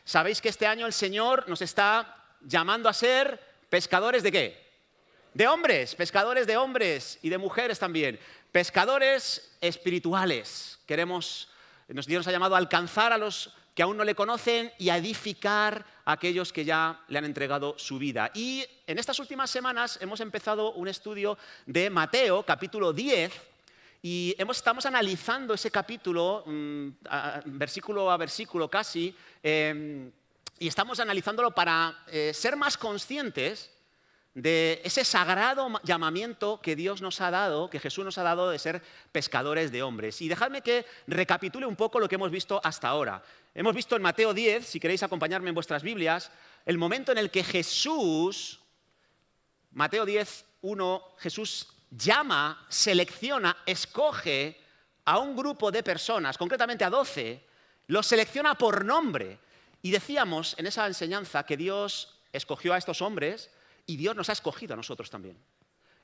Sabéis que este año el Señor nos está llamando a ser pescadores ¿de qué? De hombres, pescadores de hombres y de mujeres también. Pescadores espirituales. Dios nos ha llamado a alcanzar a los que aún no le conocen y a edificar a aquellos que ya le han entregado su vida. Y en estas últimas semanas hemos empezado un estudio de Mateo, capítulo 10, y estamos analizando ese capítulo, versículo a versículo casi, y estamos analizándolo para ser más conscientes de ese sagrado llamamiento que Dios nos ha dado, que Jesús nos ha dado de ser pescadores de hombres. Y dejadme que recapitule un poco lo que hemos visto hasta ahora. Hemos visto en Mateo 10, si queréis acompañarme en vuestras Biblias, el momento en el que Jesús, Mateo 10, 1, Jesús llama, selecciona, escoge a un grupo de personas, concretamente a 12, los selecciona por nombre. Y decíamos en esa enseñanza que Dios escogió a estos hombres y Dios nos ha escogido a nosotros también.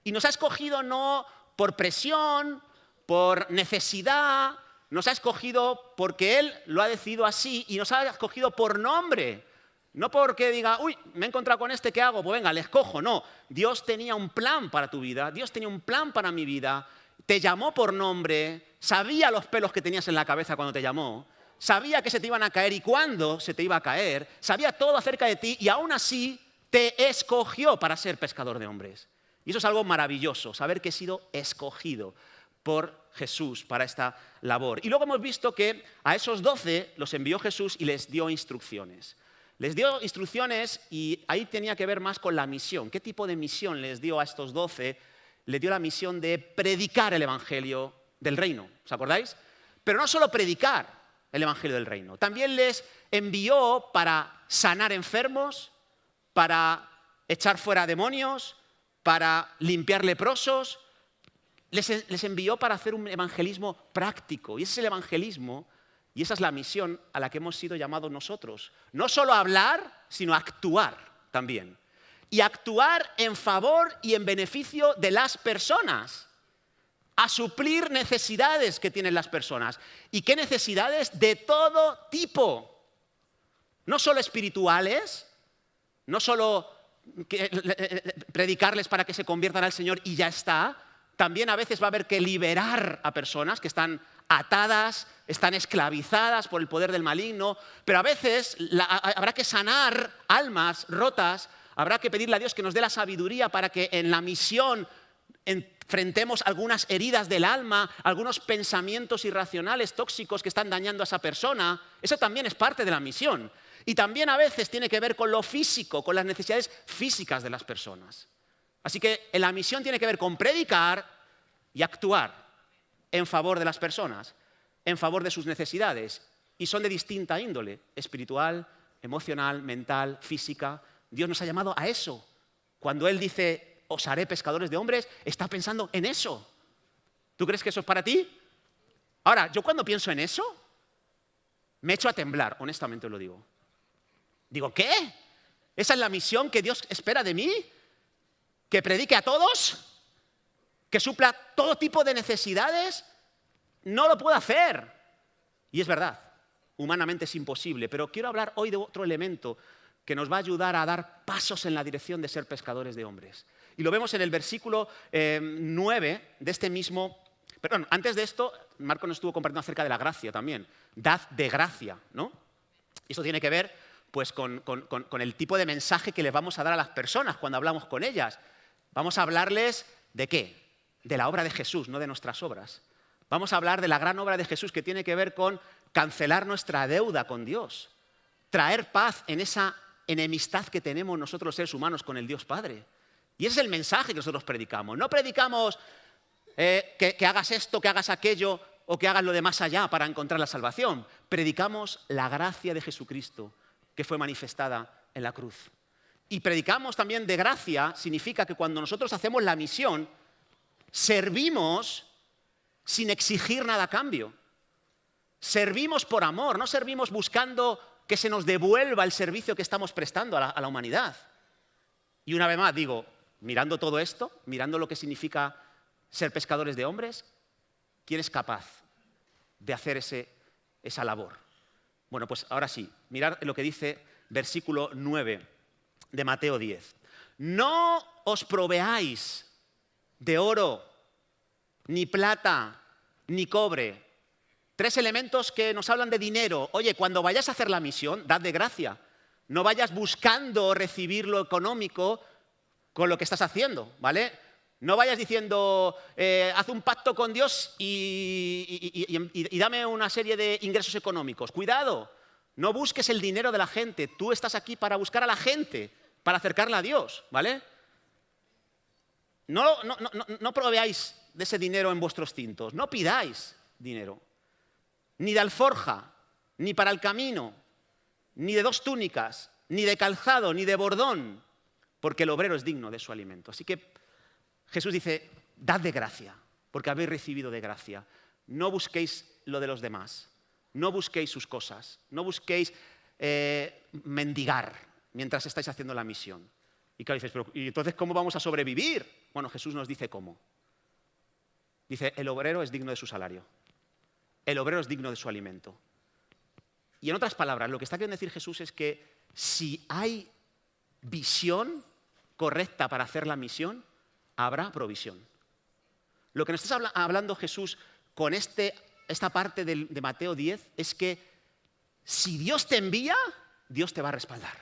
Y nos ha escogido no por presión, por necesidad, nos ha escogido porque Él lo ha decidido así y nos ha escogido por nombre. No porque diga, uy, me he encontrado con este, ¿qué hago? Pues venga, le escojo. No, Dios tenía un plan para tu vida, Dios tenía un plan para mi vida, te llamó por nombre, sabía los pelos que tenías en la cabeza cuando te llamó, sabía que se te iban a caer y cuándo se te iba a caer, sabía todo acerca de ti y aún así te escogió para ser pescador de hombres. Y eso es algo maravilloso, saber que he sido escogido por Jesús para esta labor. Y luego hemos visto que a esos 12 los envió Jesús y les dio instrucciones. Les dio instrucciones y ahí tenía que ver más con la misión. ¿Qué tipo de misión les dio a estos 12? Les dio la misión de predicar el evangelio del reino, ¿os acordáis? Pero no solo predicar el evangelio del reino, también les envió para sanar enfermos, para echar fuera demonios, para limpiar leprosos. Les envió para hacer un evangelismo práctico. Y ese es el evangelismo y esa es la misión a la que hemos sido llamados nosotros. No solo hablar, sino actuar también. Y actuar en favor y en beneficio de las personas. A suplir necesidades que tienen las personas. ¿Y qué necesidades? De todo tipo. No solo espirituales, no solo predicarles para que se conviertan al Señor y ya está. También a veces va a haber que liberar a personas que están atadas, están esclavizadas por el poder del maligno, pero a veces habrá que sanar almas rotas, habrá que pedirle a Dios que nos dé la sabiduría para que en la misión enfrentemos algunas heridas del alma, algunos pensamientos irracionales, tóxicos que están dañando a esa persona. Eso también es parte de la misión. Y también a veces tiene que ver con lo físico, con las necesidades físicas de las personas. Así que la misión tiene que ver con predicar y actuar en favor de las personas, en favor de sus necesidades. Y son de distinta índole, espiritual, emocional, mental, física. Dios nos ha llamado a eso. Cuando Él dice, os haré pescadores de hombres, está pensando en eso. ¿Tú crees que eso es para ti? Ahora, yo cuando pienso en eso, me echo a temblar, honestamente os lo digo. Digo, ¿qué? ¿Esa es la misión que Dios espera de mí? ¿Que predique a todos? ¿Que supla todo tipo de necesidades? No lo puedo hacer. Y es verdad, humanamente es imposible, pero quiero hablar hoy de otro elemento que nos va a ayudar a dar pasos en la dirección de ser pescadores de hombres. Y lo vemos en el versículo 9 de este mismo... Perdón, antes de esto, Marco nos estuvo compartiendo acerca de la gracia también. Dad de gracia, ¿no? Y eso tiene que ver pues, con el tipo de mensaje que les vamos a dar a las personas cuando hablamos con ellas. Vamos a hablarles ¿de qué? De la obra de Jesús, no de nuestras obras. Vamos a hablar de la gran obra de Jesús que tiene que ver con cancelar nuestra deuda con Dios, traer paz en esa enemistad que tenemos nosotros los seres humanos con el Dios Padre. Y ese es el mensaje que nosotros predicamos. No predicamos que hagas esto, que hagas aquello o que hagas lo de más allá para encontrar la salvación. Predicamos la gracia de Jesucristo que fue manifestada en la cruz. Y predicamos también de gracia, significa que cuando nosotros hacemos la misión, servimos sin exigir nada a cambio. Servimos por amor, no servimos buscando que se nos devuelva el servicio que estamos prestando a la humanidad. Y una vez más digo, mirando todo esto, mirando lo que significa ser pescadores de hombres, ¿quién es capaz de hacer esa labor? Bueno, pues ahora sí, mirad lo que dice versículo 9 de Mateo 10. No os proveáis de oro, ni plata, ni cobre. 3 elementos que nos hablan de dinero. Oye, cuando vayas a hacer la misión, dad de gracia. No vayas buscando recibir lo económico con lo que estás haciendo, ¿vale? No vayas diciendo, haz un pacto con Dios y dame una serie de ingresos económicos. Cuidado, no busques el dinero de la gente. Tú estás aquí para buscar a la gente, para acercarla a Dios, ¿vale? No proveáis de ese dinero en vuestros cintos. No pidáis dinero. Ni de alforja, ni para el camino, ni de 2 túnicas, ni de calzado, ni de bordón, porque el obrero es digno de su alimento. Así que Jesús dice, dad de gracia, porque habéis recibido de gracia. No busquéis lo de los demás, no busquéis sus cosas, no busquéis mendigar mientras estáis haciendo la misión. Y claro, dices, pero ¿y entonces cómo vamos a sobrevivir? Bueno, Jesús nos dice cómo. Dice, el obrero es digno de su salario. El obrero es digno de su alimento. Y en otras palabras, lo que está queriendo decir Jesús es que si hay visión correcta para hacer la misión, habrá provisión. Lo que nos está hablando Jesús con esta parte de Mateo 10 es que si Dios te envía, Dios te va a respaldar.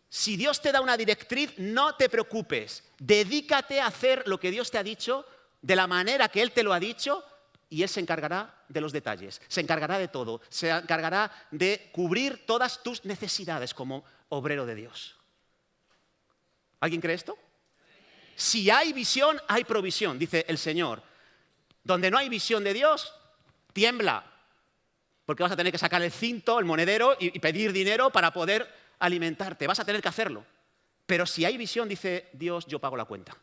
Si Dios te da una directriz, no te preocupes. Dedícate a hacer lo que Dios te ha dicho de la manera que Él te lo ha dicho y Él se encargará de los detalles, se encargará de todo, se encargará de cubrir todas tus necesidades como obrero de Dios. ¿Alguien cree esto? Si hay visión, hay provisión, dice el Señor. Donde no hay visión de Dios, tiembla, porque vas a tener que sacar el cinto, el monedero y pedir dinero para poder alimentarte. Vas a tener que hacerlo. Pero si hay visión, dice Dios, yo pago la cuenta.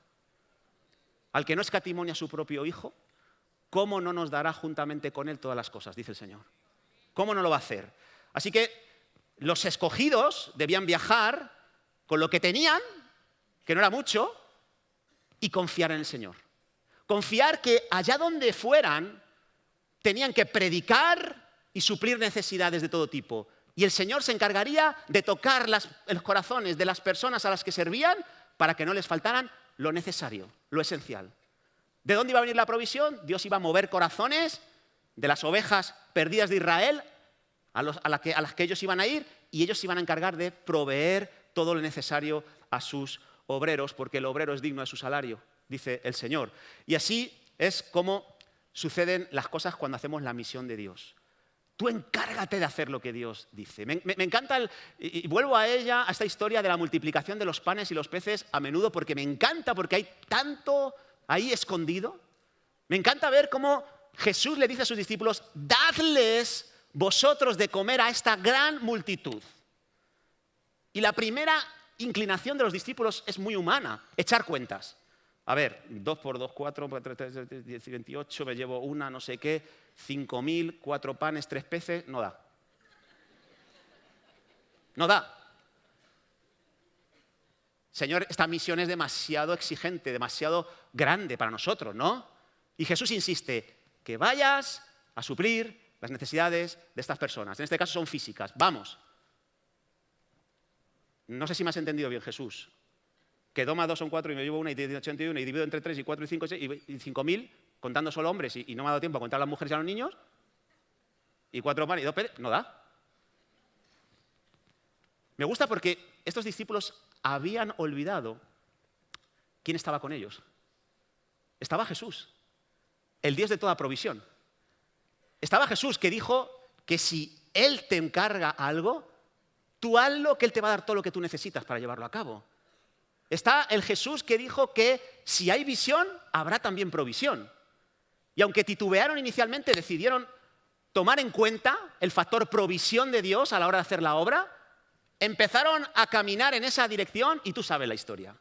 Al que no escatimonia a su propio Hijo, ¿cómo no nos dará juntamente con Él todas las cosas? Dice el Señor. ¿Cómo no lo va a hacer? Así que los escogidos debían viajar con lo que tenían, que no era mucho, y confiar en el Señor. Confiar que allá donde fueran tenían que predicar y suplir necesidades de todo tipo. Y el Señor se encargaría de tocar los corazones de las personas a las que servían para que no les faltaran lo necesario, lo esencial. ¿De dónde iba a venir la provisión? Dios iba a mover corazones de las ovejas perdidas de Israel a las que ellos iban a ir, y ellos se iban a encargar de proveer todo lo necesario a sus obreros, porque el obrero es digno de su salario, dice el Señor. Y así es como suceden las cosas cuando hacemos la misión de Dios. Tú encárgate de hacer lo que Dios dice. Me encanta, y vuelvo a esta historia de la multiplicación de los panes y los peces a menudo, porque me encanta, porque hay tanto ahí escondido. Me encanta ver cómo Jesús le dice a sus discípulos, dadles vosotros de comer a esta gran multitud. Y la primera inclinación de los discípulos es muy humana, echar cuentas. A ver, 2 por 2, 4, 3, 10, 28, me llevo una, no sé qué, 5.000, 4 panes, 3 peces, no da. No da. Señor, esta misión es demasiado exigente, demasiado grande para nosotros, ¿no? Y Jesús insiste, que vayas a suplir las necesidades de estas personas. En este caso son físicas. Vamos. No sé si me has entendido bien, Jesús. Que 2 más 2 son 4 y me llevo una y 81 y divido entre 3 y 4 y 5 y 5.000, contando solo hombres y no me ha dado tiempo a contar a las mujeres y a los niños. Y 4 panes y 2 peces. No da. Me gusta porque estos discípulos habían olvidado quién estaba con ellos. Estaba Jesús, el Dios de toda provisión. Estaba Jesús, que dijo que si Él te encarga algo, tú hazlo, que Él te va a dar todo lo que tú necesitas para llevarlo a cabo. Está el Jesús que dijo que si hay visión, habrá también provisión. Y aunque titubearon inicialmente, decidieron tomar en cuenta el factor provisión de Dios a la hora de hacer la obra, empezaron a caminar en esa dirección y tú sabes la historia.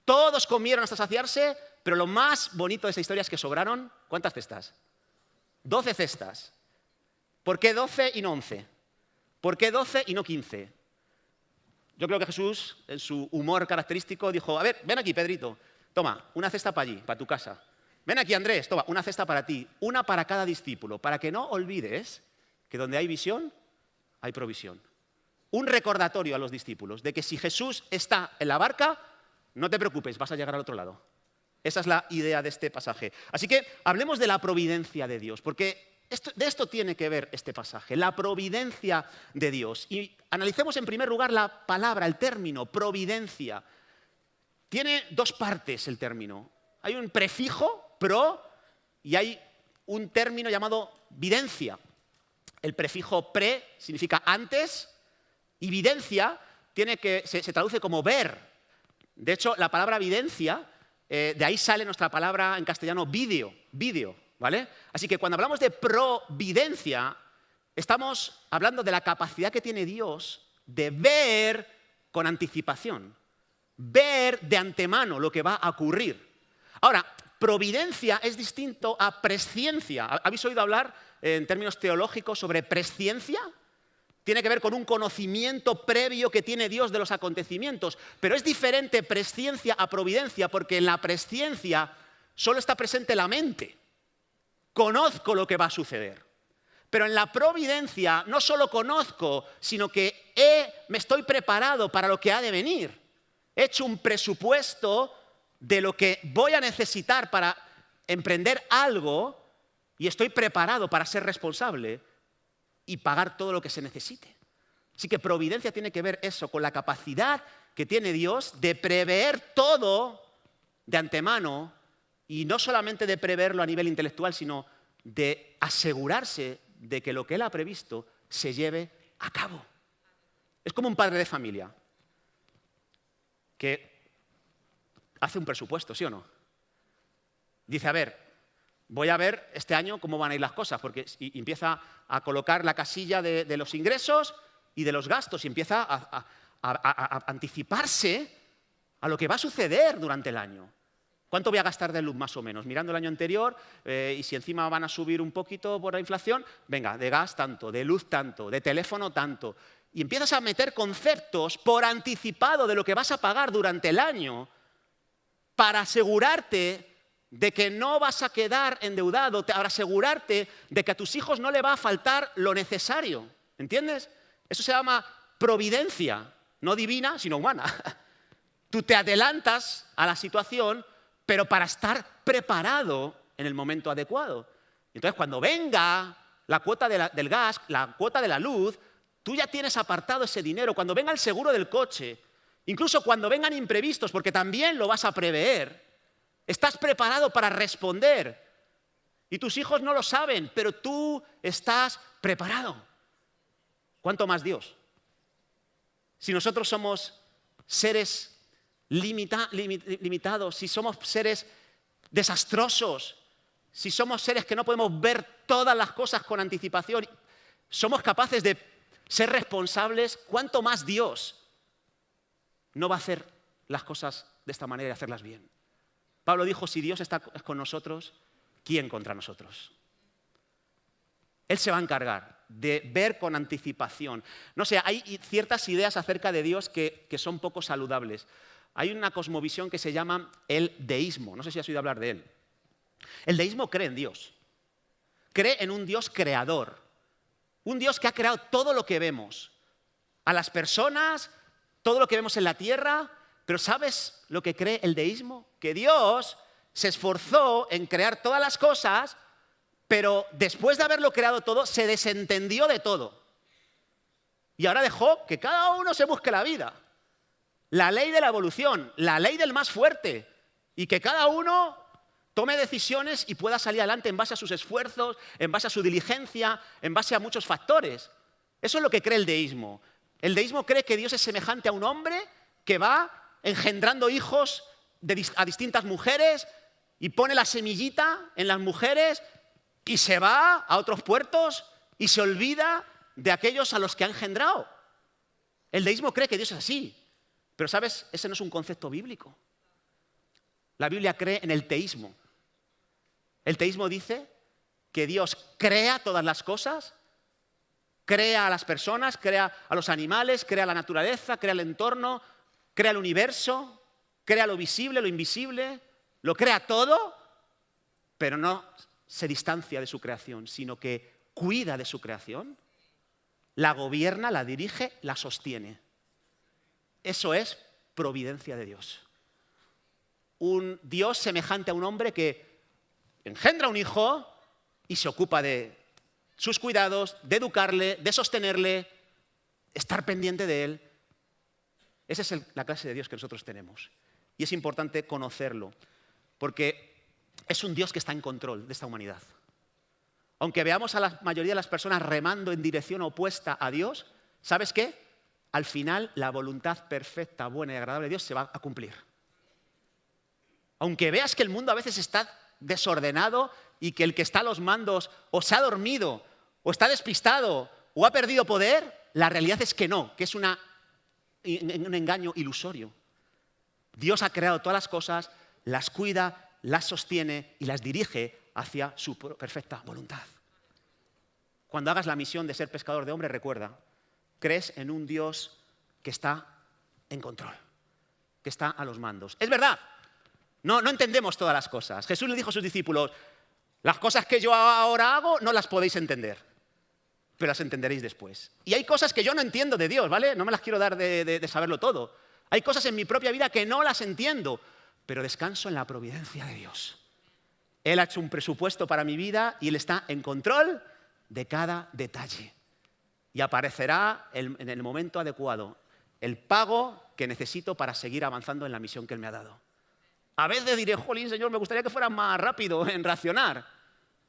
Todos comieron hasta saciarse, pero lo más bonito de esa historia es que sobraron, ¿cuántas cestas? 12 cestas. ¿Por qué 12 y no 11? ¿Por qué 12 y no 15? Yo creo que Jesús, en su humor característico, dijo, a ver, ven aquí, Pedrito, toma, una cesta para allí, para tu casa. Ven aquí, Andrés, toma, una cesta para ti, una para cada discípulo, para que no olvides que donde hay visión, hay provisión. Un recordatorio a los discípulos de que si Jesús está en la barca, no te preocupes, vas a llegar al otro lado. Esa es la idea de este pasaje. Así que hablemos de la providencia de Dios, porque de esto tiene que ver este pasaje, la providencia de Dios. Y analicemos en primer lugar la palabra, el término, providencia. Tiene dos partes el término. Hay un prefijo, pro, y hay un término llamado videncia. El prefijo pre significa antes y videncia se traduce como ver. De hecho, la palabra videncia, de ahí sale nuestra palabra en castellano vídeo, ¿vale? Así que cuando hablamos de providencia, estamos hablando de la capacidad que tiene Dios de ver con anticipación, ver de antemano lo que va a ocurrir. Ahora, providencia es distinto a presciencia. ¿Habéis oído hablar en términos teológicos sobre presciencia? Tiene que ver con un conocimiento previo que tiene Dios de los acontecimientos. Pero es diferente presciencia a providencia, porque en la presciencia solo está presente la mente. Conozco lo que va a suceder. Pero en la providencia no solo conozco, sino que me estoy preparado para lo que ha de venir. He hecho un presupuesto de lo que voy a necesitar para emprender algo y estoy preparado para ser responsable y pagar todo lo que se necesite. Así que providencia tiene que ver eso, con la capacidad que tiene Dios de prever todo de antemano, y no solamente de preverlo a nivel intelectual, sino de asegurarse de que lo que Él ha previsto se lleve a cabo. Es como un padre de familia que hace un presupuesto, ¿sí o no? Dice, a ver, voy a ver este año cómo van a ir las cosas, porque y empieza a colocar la casilla de los ingresos y de los gastos, y empieza a anticiparse a lo que va a suceder durante el año. ¿Cuánto voy a gastar de luz más o menos? Mirando el año anterior, y si encima van a subir un poquito por la inflación, venga, de gas tanto, de luz tanto, de teléfono tanto. Y empiezas a meter conceptos por anticipado de lo que vas a pagar durante el año para asegurarte de que no vas a quedar endeudado, para asegurarte de que a tus hijos no le va a faltar lo necesario. ¿Entiendes? Eso se llama providencia, no divina, sino humana. Tú te adelantas a la situación, pero para estar preparado en el momento adecuado. Entonces, cuando venga la cuota del gas, la cuota de la luz, tú ya tienes apartado ese dinero. Cuando venga el seguro del coche, incluso cuando vengan imprevistos, porque también lo vas a prever, estás preparado para responder. Y tus hijos no lo saben, pero tú estás preparado. ¿Cuánto más Dios? Si nosotros somos seres limitados, si somos seres desastrosos, si somos seres que no podemos ver todas las cosas con anticipación, somos capaces de ser responsables, ¿cuánto más Dios no va a hacer las cosas de esta manera y hacerlas bien? Pablo dijo, si Dios está con nosotros, ¿quién contra nosotros? Él se va a encargar de ver con anticipación. No sé, hay ciertas ideas acerca de Dios que son poco saludables. Hay una cosmovisión que se llama el deísmo. No sé si has oído hablar de él. El deísmo cree en Dios. Cree en un Dios creador. Un Dios que ha creado todo lo que vemos. A las personas, todo lo que vemos en la tierra. Pero ¿sabes lo que cree el deísmo? Que Dios se esforzó en crear todas las cosas, pero después de haberlo creado todo, se desentendió de todo. Y ahora dejó que cada uno se busque la vida. La ley de la evolución, la ley del más fuerte. Y que cada uno tome decisiones y pueda salir adelante en base a sus esfuerzos, en base a su diligencia, en base a muchos factores. Eso es lo que cree el deísmo. El deísmo cree que Dios es semejante a un hombre que va engendrando hijos a distintas mujeres y pone la semillita en las mujeres y se va a otros puertos y se olvida de aquellos a los que ha engendrado. El deísmo cree que Dios es así. Pero, ¿sabes? Ese no es un concepto bíblico. La Biblia cree en el teísmo. El teísmo dice que Dios crea todas las cosas, crea a las personas, crea a los animales, crea la naturaleza, crea el entorno, crea el universo, crea lo visible, lo invisible, lo crea todo, pero no se distancia de su creación, sino que cuida de su creación, la gobierna, la dirige, la sostiene. Eso es providencia de Dios. Un Dios semejante a un hombre que engendra un hijo y se ocupa de sus cuidados, de educarle, de sostenerle, estar pendiente de él. Esa es la clase de Dios que nosotros tenemos. Y es importante conocerlo, porque es un Dios que está en control de esta humanidad. Aunque veamos a la mayoría de las personas remando en dirección opuesta a Dios, ¿sabes qué? Al final la voluntad perfecta, buena y agradable de Dios se va a cumplir. Aunque veas que el mundo a veces está desordenado y que el que está a los mandos o se ha dormido o está despistado o ha perdido poder, la realidad es que no, que es un engaño ilusorio. Dios ha creado todas las cosas, las cuida, las sostiene y las dirige hacia su perfecta voluntad. Cuando hagas la misión de ser pescador de hombres, recuerda, crees en un Dios que está en control, que está a los mandos. Es verdad, no entendemos todas las cosas. Jesús le dijo a sus discípulos, las cosas que yo ahora hago no las podéis entender, pero las entenderéis después. Y hay cosas que yo no entiendo de Dios, ¿vale? No me las quiero dar de saberlo todo. Hay cosas en mi propia vida que no las entiendo, pero descanso en la providencia de Dios. Él ha hecho un presupuesto para mi vida y Él está en control de cada detalle. Y aparecerá en el momento adecuado el pago que necesito para seguir avanzando en la misión que Él me ha dado. A veces diré, jolín, Señor, me gustaría que fuera más rápido en reaccionar.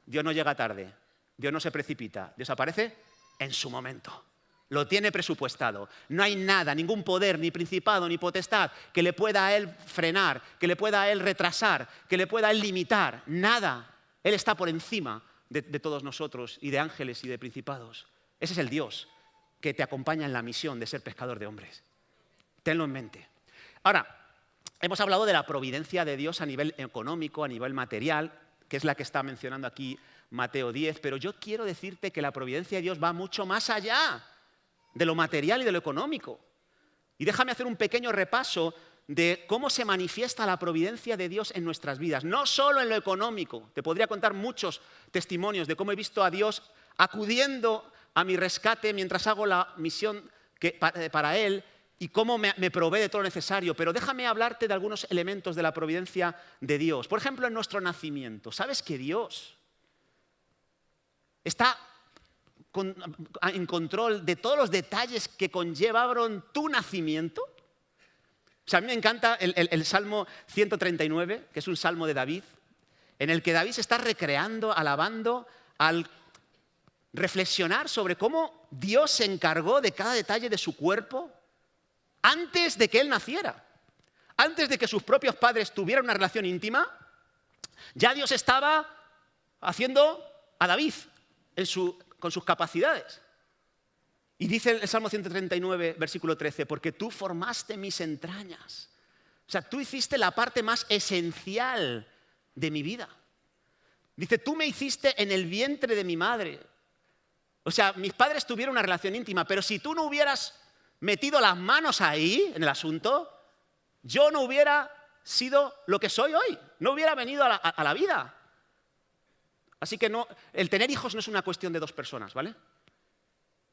Dios no llega tarde, Dios no se precipita, Dios aparece en su momento. Lo tiene presupuestado. No hay nada, ningún poder, ni principado, ni potestad que le pueda a Él frenar, que le pueda a Él retrasar, que le pueda a Él limitar. Nada. Él está por encima de todos nosotros y de ángeles y de principados. Ese es el Dios que te acompaña en la misión de ser pescador de hombres. Tenlo en mente. Ahora, hemos hablado de la providencia de Dios a nivel económico, a nivel material, que es la que está mencionando aquí Mateo 10, pero yo quiero decirte que la providencia de Dios va mucho más allá de lo material y de lo económico. Y déjame hacer un pequeño repaso de cómo se manifiesta la providencia de Dios en nuestras vidas, no solo en lo económico. Te podría contar muchos testimonios de cómo he visto a Dios acudiendo a mi rescate mientras hago la misión para Él y cómo me provee de todo lo necesario. Pero déjame hablarte de algunos elementos de la providencia de Dios. Por ejemplo, en nuestro nacimiento. ¿Sabes que Dios está en control de todos los detalles que conllevaron tu nacimiento? O sea, a mí me encanta el Salmo 139, que es un salmo de David, en el que David se está recreando, alabando, al reflexionar sobre cómo Dios se encargó de cada detalle de su cuerpo antes de que él naciera. Antes de que sus propios padres tuvieran una relación íntima, ya Dios estaba haciendo a David con sus capacidades. Y dice el Salmo 139, versículo 13, porque tú formaste mis entrañas. O sea, tú hiciste la parte más esencial de mi vida. Dice, tú me hiciste en el vientre de mi madre. O sea, mis padres tuvieron una relación íntima, pero si tú no hubieras metido las manos ahí, en el asunto, yo no hubiera sido lo que soy hoy. No hubiera venido a la vida. Así que el tener hijos no es una cuestión de dos personas, ¿vale?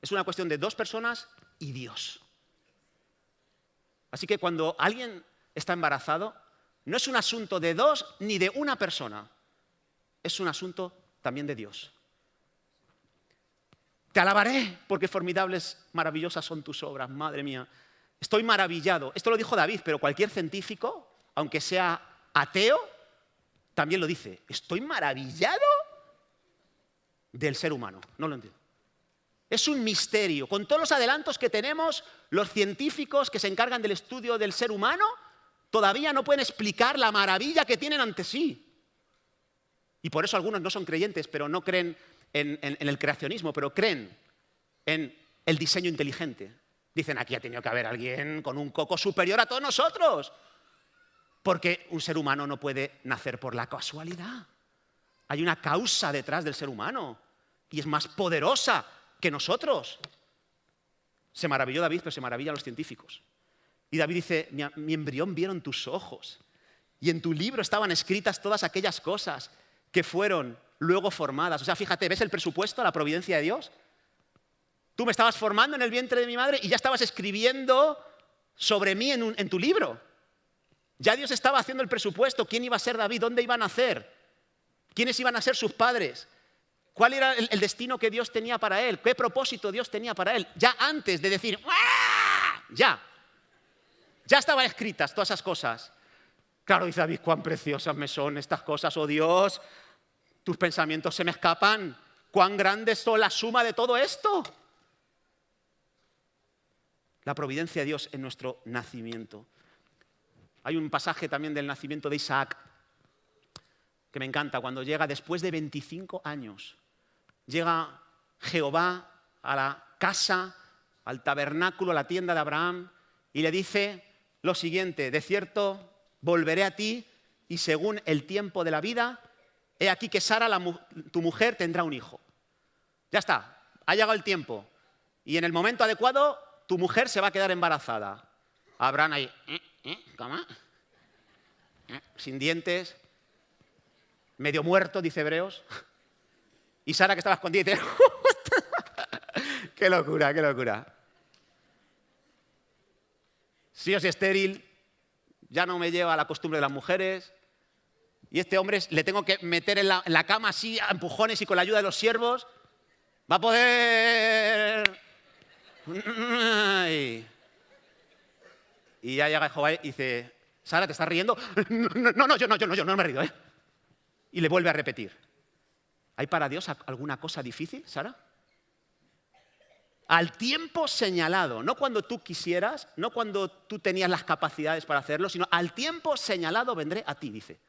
Es una cuestión de dos personas y Dios. Así que cuando alguien está embarazado, no es un asunto de dos ni de una persona. Es un asunto también de Dios. Te alabaré porque formidables, maravillosas son tus obras, madre mía. Estoy maravillado. Esto lo dijo David, pero cualquier científico, aunque sea ateo, también lo dice. Estoy maravillado del ser humano. No lo entiendo. Es un misterio. Con todos los adelantos que tenemos, los científicos que se encargan del estudio del ser humano todavía no pueden explicar la maravilla que tienen ante sí. Y por eso algunos no son creyentes, pero no creen en el creacionismo, pero creen en el diseño inteligente. Dicen, aquí ha tenido que haber alguien con un coco superior a todos nosotros. Porque un ser humano no puede nacer por la casualidad. Hay una causa detrás del ser humano y es más poderosa que nosotros. Se maravilló David, pero se maravillan los científicos. Y David dice, mi embrión vieron tus ojos y en tu libro estaban escritas todas aquellas cosas que fueron luego formadas. O sea, fíjate, ¿ves el presupuesto, la providencia de Dios? Tú me estabas formando en el vientre de mi madre y ya estabas escribiendo sobre mí en tu libro. Ya Dios estaba haciendo el presupuesto, quién iba a ser David, dónde iba a nacer, quiénes iban a ser sus padres, cuál era el destino que Dios tenía para él, qué propósito Dios tenía para él. Ya antes de decir, ¡ah! Ya estaban escritas todas esas cosas. Claro, dice David, cuán preciosas me son estas cosas, oh Dios, tus pensamientos se me escapan, cuán grandes son la suma de todo esto. La providencia de Dios en nuestro nacimiento. Hay un pasaje también del nacimiento de Isaac que me encanta, cuando llega después de 25 años, llega Jehová a la casa, al tabernáculo, a la tienda de Abraham y le dice lo siguiente, de cierto volveré a ti y según el tiempo de la vida, he aquí que Sara, tu mujer, tendrá un hijo. Ya está, ha llegado el tiempo y en el momento adecuado tu mujer se va a quedar embarazada. Abraham ahí, ¿cómo? Sin dientes, medio muerto, dice Hebreos. Y Sara, que estaba escondida, dice, ¡qué locura, qué locura! Sí, yo soy estéril, ya no me lleva a la costumbre de las mujeres. Y este hombre le tengo que meter en la cama así, a empujones y con la ayuda de los siervos. Va a poder... Y ya llega Jehová y dice, Sara, ¿te estás riendo? No, yo no me he rido, ¿eh? Y le vuelve a repetir. ¿Hay para Dios alguna cosa difícil, Sara? Al tiempo señalado, no cuando tú quisieras, no cuando tú tenías las capacidades para hacerlo, sino al tiempo señalado vendré a ti, dice.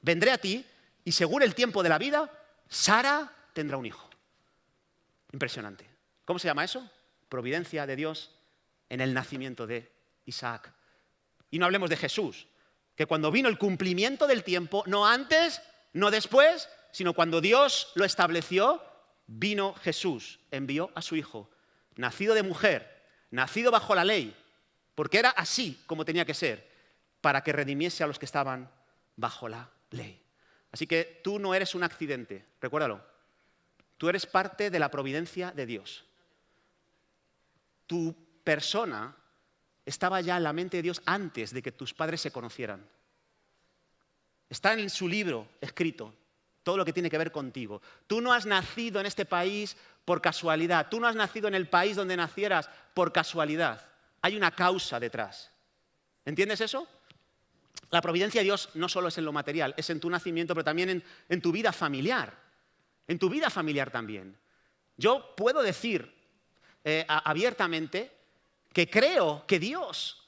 Vendré a ti y según el tiempo de la vida, Sara tendrá un hijo. Impresionante. ¿Cómo se llama eso? Providencia de Dios en el nacimiento de Isaac. Y no hablemos de Jesús, que cuando vino el cumplimiento del tiempo, no antes, no después, sino cuando Dios lo estableció, vino Jesús, envió a su hijo, nacido de mujer, nacido bajo la ley, porque era así como tenía que ser, para que redimiese a los que estaban bajo la ley. Así que tú no eres un accidente, recuérdalo. Tú eres parte de la providencia de Dios. Tu persona estaba ya en la mente de Dios antes de que tus padres se conocieran. Está en su libro escrito todo lo que tiene que ver contigo. Tú no has nacido en este país por casualidad. Tú no has nacido en el país donde nacieras por casualidad. Hay una causa detrás. ¿Entiendes eso? La providencia de Dios no solo es en lo material, es en tu nacimiento, pero también en tu vida familiar. En tu vida familiar también. Yo puedo decir abiertamente que creo que Dios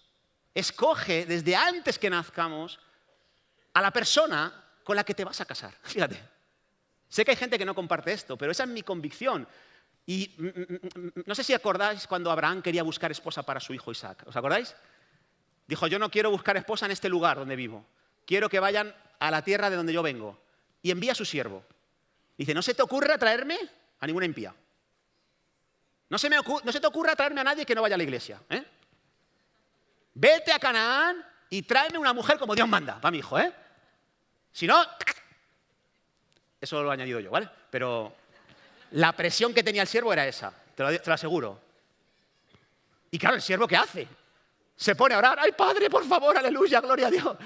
escoge desde antes que nazcamos a la persona con la que te vas a casar. Fíjate. Sé que hay gente que no comparte esto, pero esa es mi convicción. Y no sé si acordáis cuando Abraham quería buscar esposa para su hijo Isaac. ¿Os acordáis? Dijo, yo no quiero buscar esposa en este lugar donde vivo. Quiero que vayan a la tierra de donde yo vengo. Y envía a su siervo. Dice, no se te ocurra traerme a ninguna impía. No se te ocurra traerme a nadie que no vaya a la iglesia. ¿Eh? Vete a Canaán y tráeme una mujer como Dios manda, para mi hijo. Si no, eso lo he añadido yo, ¿vale? Pero la presión que tenía el siervo era esa, te lo aseguro. Y claro, ¿el siervo qué hace? Se pone a orar, ¡ay, Padre, por favor, aleluya, gloria a Dios!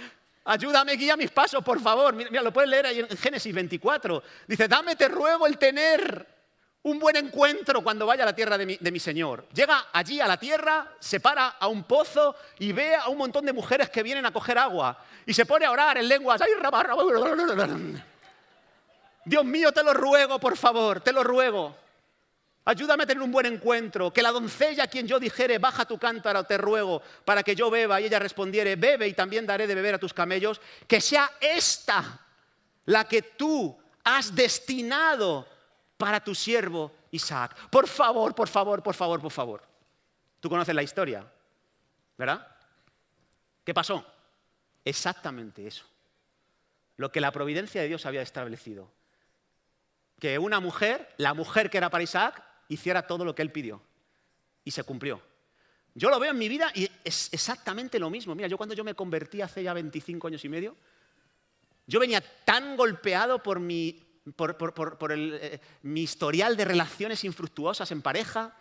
Ayúdame, guía mis pasos, por favor. Mira, lo puedes leer ahí en Génesis 24. Dice, dame, te ruego, el tener un buen encuentro cuando vaya a la tierra de mi Señor. Llega allí a la tierra, se para a un pozo y ve a un montón de mujeres que vienen a coger agua. Y se pone a orar en lenguas. Dios mío, te lo ruego, por favor, te lo ruego. Ayúdame a tener un buen encuentro. Que la doncella a quien yo dijere, baja tu cántaro, te ruego, para que yo beba. Y ella respondiere, bebe y también daré de beber a tus camellos. Que sea esta la que tú has destinado para tu siervo Isaac. Por favor, por favor, por favor, por favor. Tú conoces la historia, ¿verdad? ¿Qué pasó? Exactamente eso. Lo que la providencia de Dios había establecido. Que una mujer, la mujer que era para Isaac, hiciera todo lo que él pidió. Y se cumplió. Yo lo veo en mi vida y es exactamente lo mismo. Mira, yo cuando yo me convertí hace ya 25 años y medio, yo venía tan golpeado por mi mi historial de relaciones infructuosas en pareja.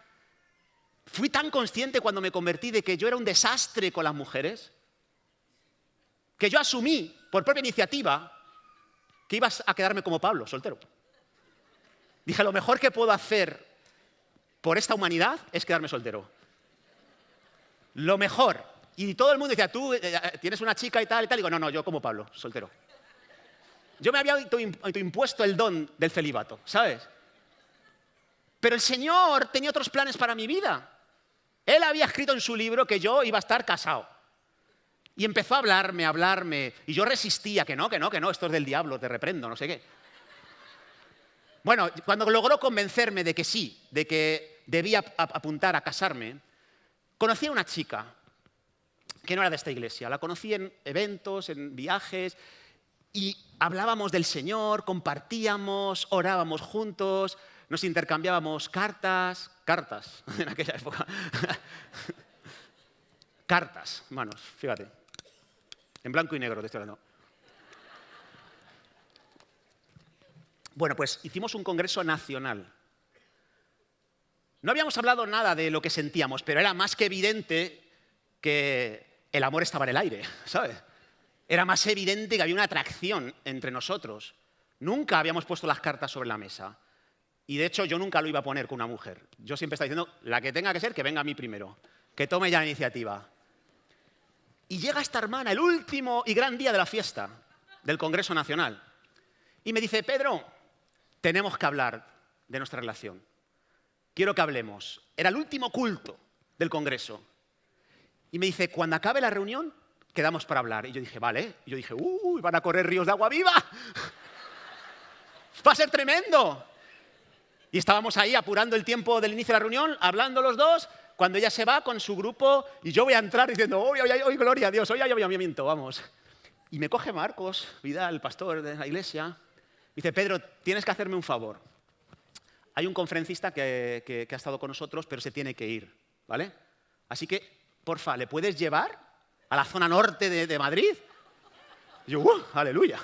Fui tan consciente cuando me convertí de que yo era un desastre con las mujeres, que yo asumí por propia iniciativa que iba a quedarme como Pablo, soltero. Dije, lo mejor que puedo hacer por esta humanidad es quedarme soltero. Lo mejor. Y todo el mundo decía, tú tienes una chica y tal. Digo, no, yo como Pablo, soltero. Yo me había autoimpuesto el don del celibato, ¿sabes? Pero el Señor tenía otros planes para mi vida. Él había escrito en su libro que yo iba a estar casado. Y empezó a hablarme. Y yo resistía, que no, esto es del diablo, te reprendo, no sé qué. Bueno, cuando logró convencerme de que sí, de que debía apuntar a casarme, conocí a una chica que no era de esta iglesia. La conocí en eventos, en viajes, y hablábamos del Señor, compartíamos, orábamos juntos, nos intercambiábamos cartas en aquella época. Cartas, manos, fíjate. En blanco y negro te estoy hablando. Bueno, pues hicimos un congreso nacional. No habíamos hablado nada de lo que sentíamos, pero era más que evidente que el amor estaba en el aire, ¿sabes? Era más evidente que había una atracción entre nosotros. Nunca habíamos puesto las cartas sobre la mesa. Y de hecho yo nunca lo iba a poner con una mujer. Yo siempre estaba diciendo, la que tenga que ser, que venga a mí primero. Que tome ya la iniciativa. Y llega esta hermana, el último y gran día de la fiesta del Congreso Nacional. Y me dice, Pedro, tenemos que hablar de nuestra relación. Quiero que hablemos. Era el último culto del Congreso. Y me dice, cuando acabe la reunión, quedamos para hablar. Y yo dije, vale. Y yo dije, van a correr ríos de agua viva. Va a ser tremendo. Y estábamos ahí apurando el tiempo del inicio de la reunión, hablando los dos, cuando ella se va con su grupo y yo voy a entrar diciendo, hoy gloria a Dios, hoy hay avivamiento, vamos. Y me coge Marcos Vidal, el pastor de la iglesia, y dice, Pedro, tienes que hacerme un favor. Hay un conferencista que ha estado con nosotros, pero se tiene que ir, ¿vale? Así que, porfa, ¿le puedes llevar a la zona norte de Madrid? Y yo, aleluya.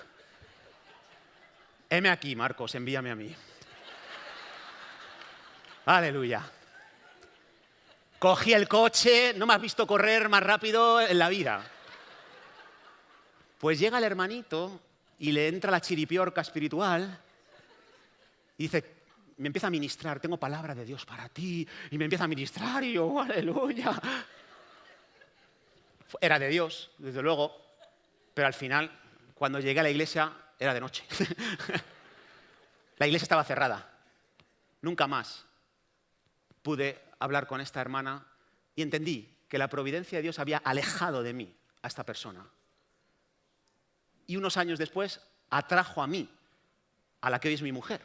Heme aquí, Marcos, envíame a mí. Aleluya. Cogí el coche, no me has visto correr más rápido en la vida. Pues llega el hermanito y le entra la chiripiorca espiritual y dice, me empieza a ministrar, tengo palabra de Dios para ti, y me empieza a ministrar y yo, aleluya. Era de Dios, desde luego, pero al final, cuando llegué a la iglesia, era de noche. La iglesia estaba cerrada. Nunca más pude hablar con esta hermana y entendí que la providencia de Dios había alejado de mí a esta persona. Y unos años después atrajo a mí, a la que hoy es mi mujer.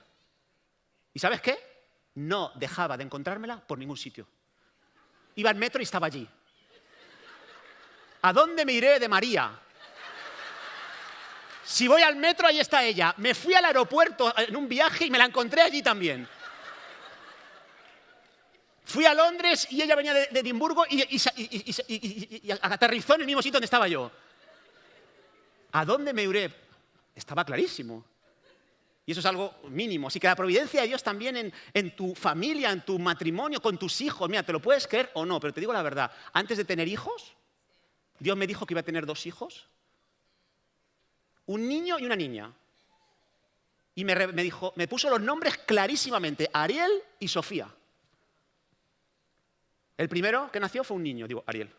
¿Y sabes qué? No dejaba de encontrármela por ningún sitio. Iba al metro y estaba allí. ¿A dónde me iré de María? Si voy al metro, ahí está ella. Me fui al aeropuerto en un viaje y me la encontré allí también. Fui a Londres y ella venía de Edimburgo y aterrizó en el mismo sitio donde estaba yo. ¿A dónde me iré? Estaba clarísimo. Y eso es algo mínimo. Así que la providencia de Dios también en tu familia, en tu matrimonio, con tus hijos. Mira, te lo puedes creer o no, pero te digo la verdad. Antes de tener hijos, Dios me dijo que iba a tener 2 hijos. Un niño y una niña. Y me puso los nombres clarísimamente. Ariel y Sofía. El primero que nació fue un niño, digo, Ariel.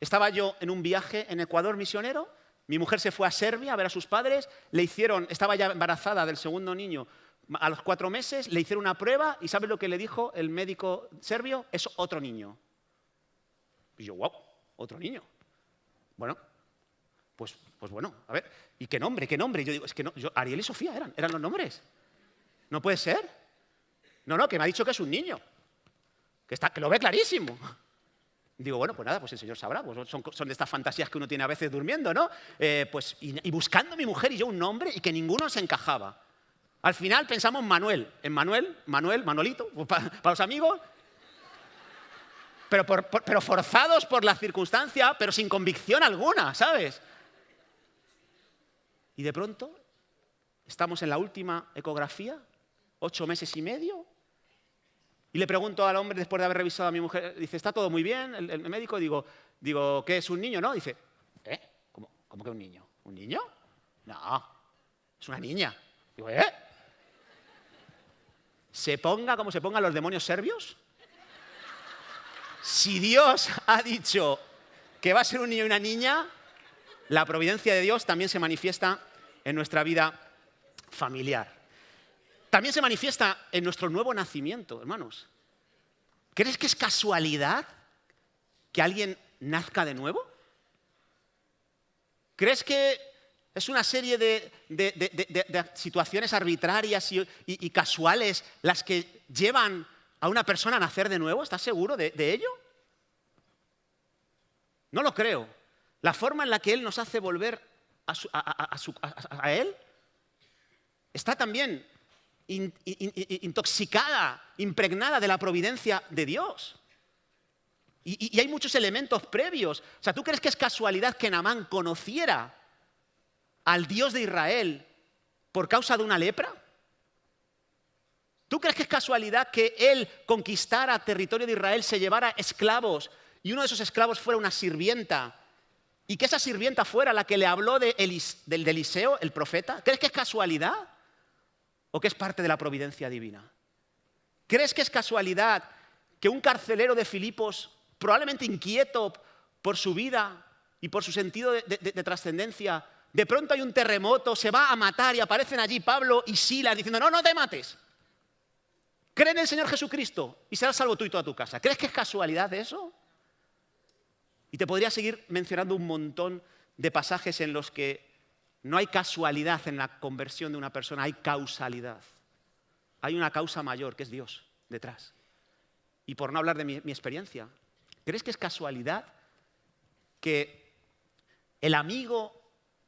Estaba yo en un viaje en Ecuador misionero, mi mujer se fue a Serbia a ver a sus padres, estaba ya embarazada del segundo niño a los 4 meses, le hicieron una prueba y ¿sabes lo que le dijo el médico serbio? Es otro niño. Y yo, wow, otro niño. Bueno, pues bueno, a ver, ¿y qué nombre? Y yo digo, es que no, Ariel y Sofía eran los nombres. ¿No puede ser? No, que me ha dicho que es un niño. Que lo ve clarísimo. Digo, bueno, pues nada, pues el Señor sabrá. Pues son de estas fantasías que uno tiene a veces durmiendo, ¿no? Y buscando a mi mujer y yo un nombre y que ninguno se encajaba. Al final pensamos en Manolito, para los amigos. Pero forzados por la circunstancia, pero sin convicción alguna, ¿sabes? Y de pronto Estamos en la última ecografía, 8 meses y medio. Y le pregunto al hombre, después de haber revisado a mi mujer, dice, ¿está todo muy bien? El médico, digo, ¿qué es un niño, no? Dice, ¿Cómo que un niño? ¿Un niño? No, es una niña. Digo, ¿Se ponga como se pongan los demonios serbios? Si Dios ha dicho que va a ser un niño y una niña, la providencia de Dios también se manifiesta en nuestra vida familiar. También se manifiesta en nuestro nuevo nacimiento, hermanos. ¿Crees que es casualidad que alguien nazca de nuevo? ¿Crees que es una serie de situaciones arbitrarias y casuales las que llevan a una persona a nacer de nuevo? ¿Estás seguro de ello? No lo creo. La forma en la que Él nos hace volver a Él está también intoxicada, impregnada de la providencia de Dios. Y hay muchos elementos previos. O sea, ¿tú crees que es casualidad que Naamán conociera al Dios de Israel por causa de una lepra? ¿Tú crees que es casualidad que él conquistara territorio de Israel, se llevara esclavos y uno de esos esclavos fuera una sirvienta y que esa sirvienta fuera la que le habló de Eliseo, el profeta? ¿Crees que es casualidad o que es parte de la providencia divina? ¿Crees que es casualidad que un carcelero de Filipos, probablemente inquieto por su vida y por su sentido de trascendencia, de pronto hay un terremoto, se va a matar y aparecen allí Pablo y Silas diciendo, no te mates, cree en el Señor Jesucristo y serás salvo tú y toda tu casa? ¿Crees que es casualidad eso? Y te podría seguir mencionando un montón de pasajes en los que no hay casualidad en la conversión de una persona, hay causalidad. Hay una causa mayor, que es Dios, detrás. Y por no hablar de mi experiencia, ¿crees que es casualidad que el amigo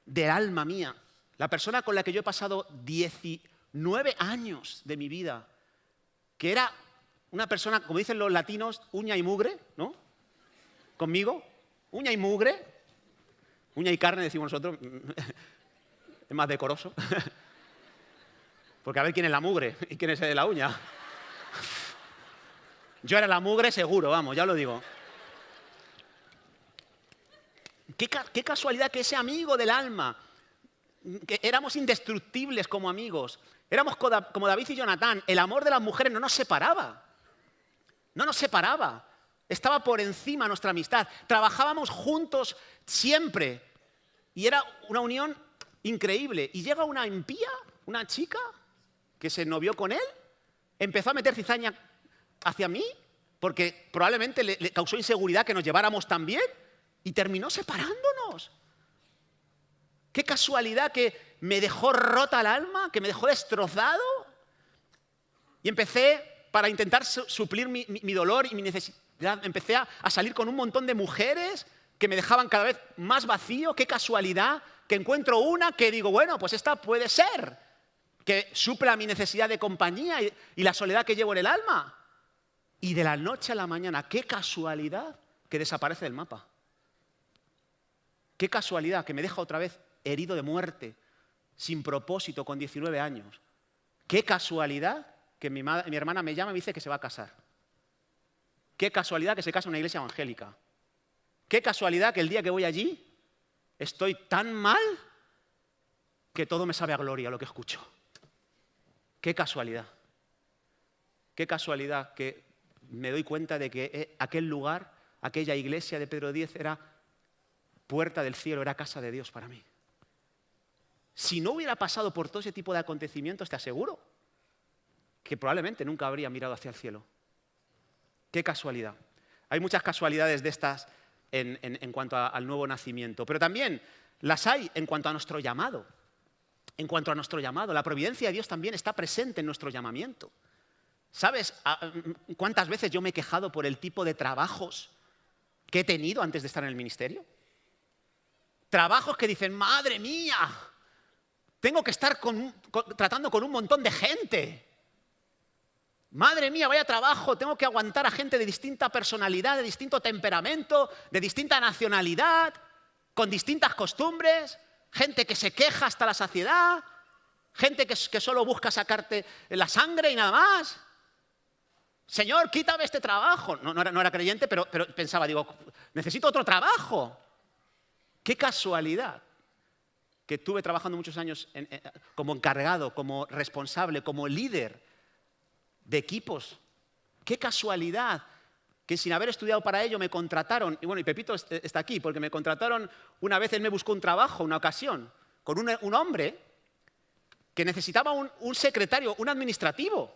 del alma mía, la persona con la que yo he pasado 19 años de mi vida, que era una persona, como dicen los latinos, uña y mugre, ¿no? Conmigo, uña y mugre, uña y carne decimos nosotros, es más decoroso, porque a ver quién es la mugre y quién es el de la uña. Yo era la mugre seguro, vamos, ya lo digo. Qué casualidad que ese amigo del alma, que éramos indestructibles como amigos, éramos como David y Jonatán, el amor de las mujeres no nos separaba. No nos separaba. Estaba por encima nuestra amistad. Trabajábamos juntos siempre. Y era una unión increíble. Y llega una impía, una chica, que se novió con él, empezó a meter cizaña hacia mí, porque probablemente le causó inseguridad que nos lleváramos tan bien, y terminó separándonos. Qué casualidad que me dejó rota el alma, que me dejó destrozado. Y empecé, para intentar suplir mi dolor y mi necesidad, empecé a salir con un montón de mujeres que me dejaban cada vez más vacío. Qué casualidad que encuentro una que digo, bueno, pues esta puede ser, que supla mi necesidad de compañía y la soledad que llevo en el alma. Y de la noche a la mañana, qué casualidad que desaparece del mapa. Qué casualidad que me deja otra vez herido de muerte, sin propósito, con 19 años. Qué casualidad que mi hermana me llama y me dice que se va a casar. Qué casualidad que se casa en una iglesia evangélica. Qué casualidad que el día que voy allí estoy tan mal que todo me sabe a gloria lo que escucho. Qué casualidad. Qué casualidad que me doy cuenta de que aquel lugar, aquella iglesia de Pedro X era puerta del cielo, era casa de Dios para mí. Si no hubiera pasado por todo ese tipo de acontecimientos, te aseguro que probablemente nunca habría mirado hacia el cielo. Qué casualidad. Hay muchas casualidades de estas en cuanto al nuevo nacimiento, pero también las hay en cuanto a nuestro llamado. En cuanto a nuestro llamado, la providencia de Dios también está presente en nuestro llamamiento. ¿Sabes cuántas veces yo me he quejado por el tipo de trabajos que he tenido antes de estar en el ministerio? Trabajos que dicen, madre mía, tengo que estar tratando con un montón de gente. Madre mía, vaya trabajo, tengo que aguantar a gente de distinta personalidad, de distinto temperamento, de distinta nacionalidad, con distintas costumbres, gente que se queja hasta la saciedad, Gente que solo busca sacarte la sangre y nada más. Señor, quítame este trabajo. No era creyente, pero pensaba, digo, necesito otro trabajo. Qué casualidad que estuve trabajando muchos años como encargado, como responsable, como líder de equipos. Qué casualidad que sin haber estudiado para ello me contrataron. Y bueno, y Pepito está aquí, porque me contrataron una vez, él me buscó un trabajo, una ocasión, con un hombre que necesitaba un secretario, un administrativo.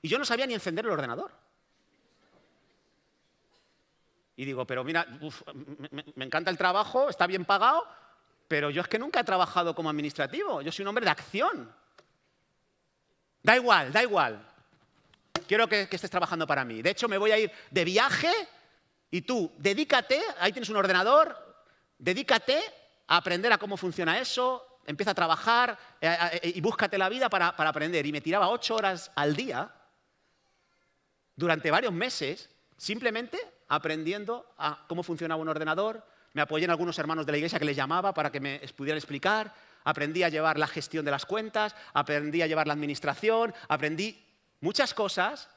Y yo no sabía ni encender el ordenador. Y digo, pero mira, me encanta el trabajo, está bien pagado, pero yo es que nunca he trabajado como administrativo. Yo soy un hombre de acción. Da igual. Quiero que estés trabajando para mí. De hecho, me voy a ir de viaje y tú, dedícate, ahí tienes un ordenador, dedícate a aprender a cómo funciona eso, empieza a trabajar y búscate la vida para aprender. Y me tiraba 8 horas al día durante varios meses simplemente aprendiendo a cómo funcionaba un ordenador. Me apoyé en algunos hermanos de la iglesia que les llamaba para que me pudieran explicar. Aprendí a llevar la gestión de las cuentas, aprendí a llevar la administración, aprendí muchas cosas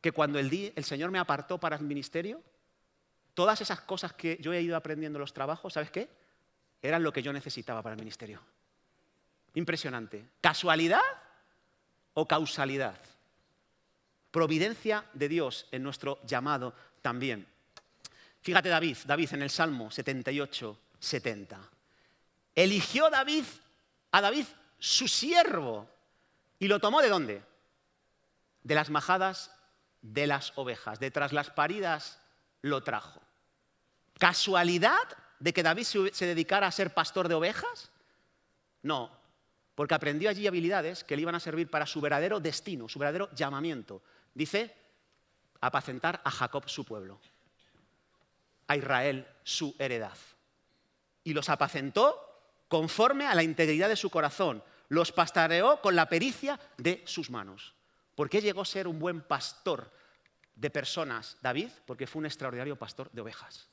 que cuando el Señor me apartó para el ministerio, todas esas cosas que yo he ido aprendiendo en los trabajos, ¿sabes qué? Eran lo que yo necesitaba para el ministerio. Impresionante. ¿Casualidad o causalidad? Providencia de Dios en nuestro llamado también. Fíjate David en el Salmo 78, 70. Eligió a David su siervo y lo tomó ¿de dónde? De las majadas de las ovejas, de tras las paridas lo trajo. ¿Casualidad de que David se dedicara a ser pastor de ovejas? No, porque aprendió allí habilidades que le iban a servir para su verdadero destino, su verdadero llamamiento. Dice, apacentar a Jacob su pueblo, a Israel su heredad. Y los apacentó conforme a la integridad de su corazón, los pastoreó con la pericia de sus manos. ¿Por qué llegó a ser un buen pastor de personas, David? Porque fue un extraordinario pastor de ovejas.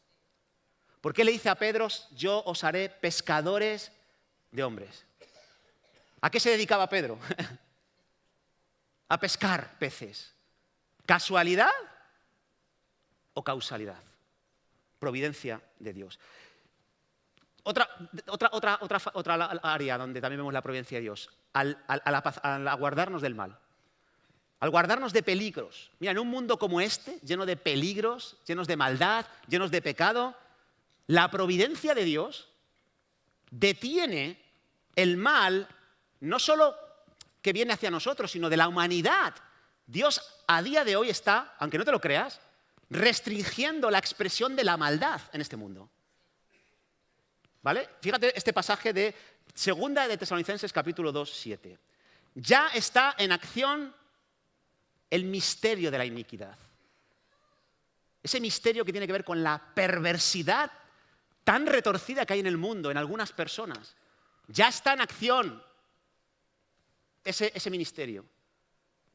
¿Por qué le dice a Pedro, yo os haré pescadores de hombres? ¿A qué se dedicaba Pedro? A pescar peces. ¿Casualidad o causalidad? Providencia de Dios. Otra área donde también vemos la providencia de Dios, al guardarnos del mal. Al guardarnos de peligros. Mira, en un mundo como este, lleno de peligros, llenos de maldad, llenos de pecado, la providencia de Dios detiene el mal, no solo que viene hacia nosotros, sino de la humanidad. Dios a día de hoy está, aunque no te lo creas, restringiendo la expresión de la maldad en este mundo. ¿Vale? Fíjate este pasaje de 2 de Tesalonicenses capítulo 2, 7. Ya está en acción el misterio de la iniquidad. Ese misterio que tiene que ver con la perversidad tan retorcida que hay en el mundo, en algunas personas. Ya está en acción ese ministerio.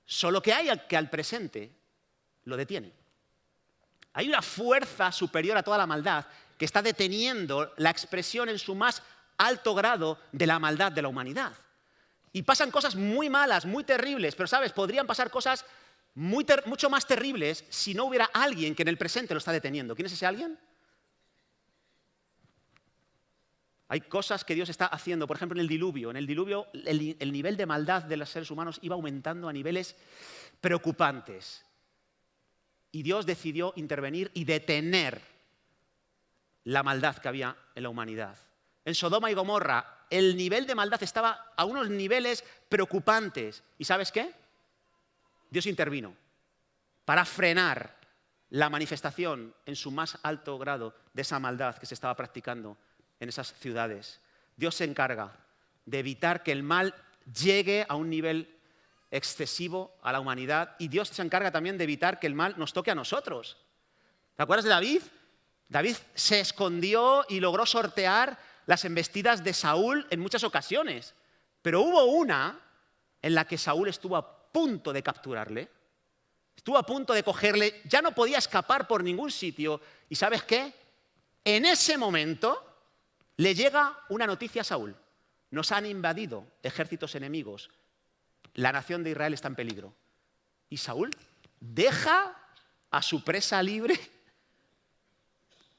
Solo que hay que al presente lo detiene. Hay una fuerza superior a toda la maldad que está deteniendo la expresión en su más alto grado de la maldad de la humanidad. Y pasan cosas muy malas, muy terribles, pero ¿sabes? Podrían pasar cosas mucho más terribles si no hubiera alguien que en el presente lo está deteniendo. ¿Quién es ese alguien? Hay cosas que Dios está haciendo, por ejemplo en el diluvio. En el diluvio el nivel de maldad de los seres humanos iba aumentando a niveles preocupantes. Y Dios decidió intervenir y detener la maldad que había en la humanidad. En Sodoma y Gomorra el nivel de maldad estaba a unos niveles preocupantes. ¿Y sabes qué? Dios intervino para frenar la manifestación en su más alto grado de esa maldad que se estaba practicando en esas ciudades. Dios se encarga de evitar que el mal llegue a un nivel excesivo a la humanidad y Dios se encarga también de evitar que el mal nos toque a nosotros. ¿Te acuerdas de David? David se escondió y logró sortear las embestidas de Saúl en muchas ocasiones, pero hubo una en la que Saúl estuvo a punto de capturarle, estuvo a punto de cogerle, ya no podía escapar por ningún sitio y ¿sabes qué? En ese momento le llega una noticia a Saúl. nos han invadido ejércitos enemigos, la nación de Israel está en peligro. Y Saúl deja a su presa libre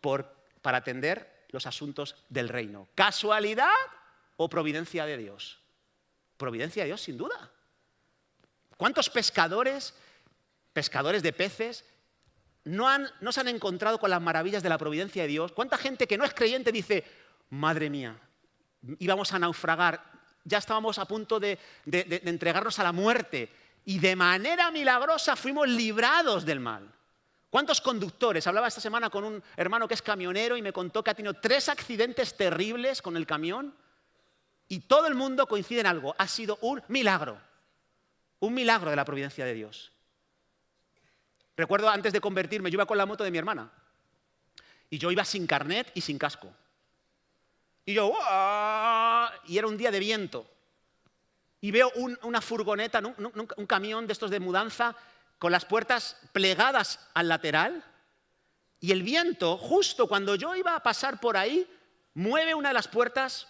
para atender los asuntos del reino. ¿Casualidad o providencia de Dios? Providencia de Dios, sin duda. ¿Cuántos pescadores de peces, no se han encontrado con las maravillas de la providencia de Dios? ¿Cuánta gente que no es creyente dice, madre mía, íbamos a naufragar, ya estábamos a punto de entregarnos a la muerte y de manera milagrosa fuimos librados del mal? ¿Cuántos conductores? Hablaba esta semana con un hermano que es camionero y me contó que ha tenido 3 accidentes terribles con el camión y todo el mundo coincide en algo, ha sido un milagro de la providencia de Dios. Recuerdo antes de convertirme, yo iba con la moto de mi hermana y yo iba sin carnet y sin casco. Y yo, ¡uah! Y era un día de viento. Y veo una furgoneta, un camión de estos de mudanza con las puertas plegadas al lateral y el viento, justo cuando yo iba a pasar por ahí, mueve una de las puertas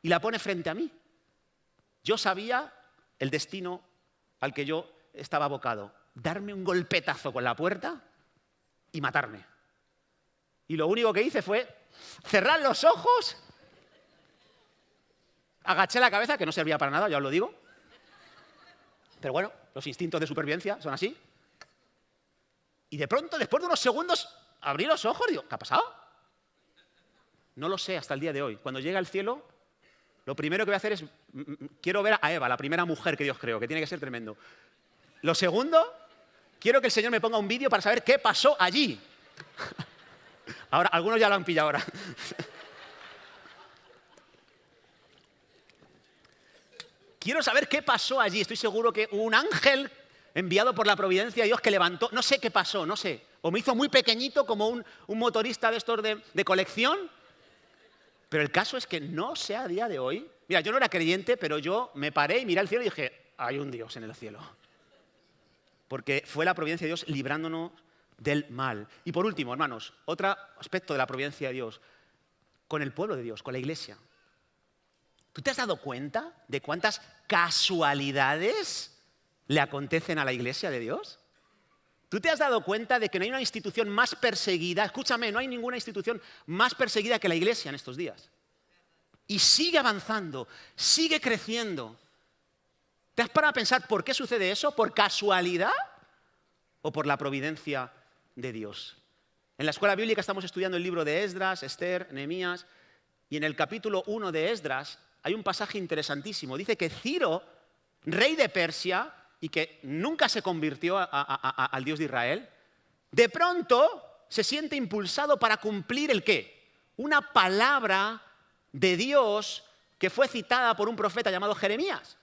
y la pone frente a mí. Yo sabía el destino al que yo estaba abocado, darme un golpetazo con la puerta y matarme. Y lo único que hice fue cerrar los ojos, agaché la cabeza, que no servía para nada, ya os lo digo. Pero bueno, los instintos de supervivencia son así. Y de pronto, después de unos segundos, abrí los ojos y digo, ¿qué ha pasado? No lo sé hasta el día de hoy. Cuando llegue al cielo, lo primero que voy a hacer es, quiero ver a Eva, la primera mujer que Dios creó, que tiene que ser tremendo. Lo segundo, quiero que el Señor me ponga un vídeo para saber qué pasó allí. Ahora, algunos ya lo han pillado ahora. Quiero saber qué pasó allí. Estoy seguro que un ángel enviado por la providencia de Dios que levantó, no sé qué pasó, no sé. O me hizo muy pequeñito como un motorista de estos de colección. Pero el caso es que no sé a día de hoy. Mira, yo no era creyente, pero yo me paré y miré al cielo y dije, hay un Dios en el cielo. Porque fue la providencia de Dios librándonos del mal. Y por último, hermanos, otro aspecto de la providencia de Dios, con el pueblo de Dios, con la iglesia. ¿Tú te has dado cuenta de cuántas casualidades le acontecen a la iglesia de Dios? ¿Tú te has dado cuenta de que no hay una institución más perseguida? Escúchame, no hay ninguna institución más perseguida que la iglesia en estos días. Y sigue avanzando, sigue creciendo. ¿Te has parado a pensar por qué sucede eso? ¿Por casualidad o por la providencia de Dios? En la escuela bíblica estamos estudiando el libro de Esdras, Esther, Nehemías, y en el capítulo 1 de Esdras hay un pasaje interesantísimo. Dice que Ciro, rey de Persia, y que nunca se convirtió al Dios de Israel, de pronto se siente impulsado para cumplir ¿el qué? Una palabra de Dios que fue citada por un profeta llamado Jeremías.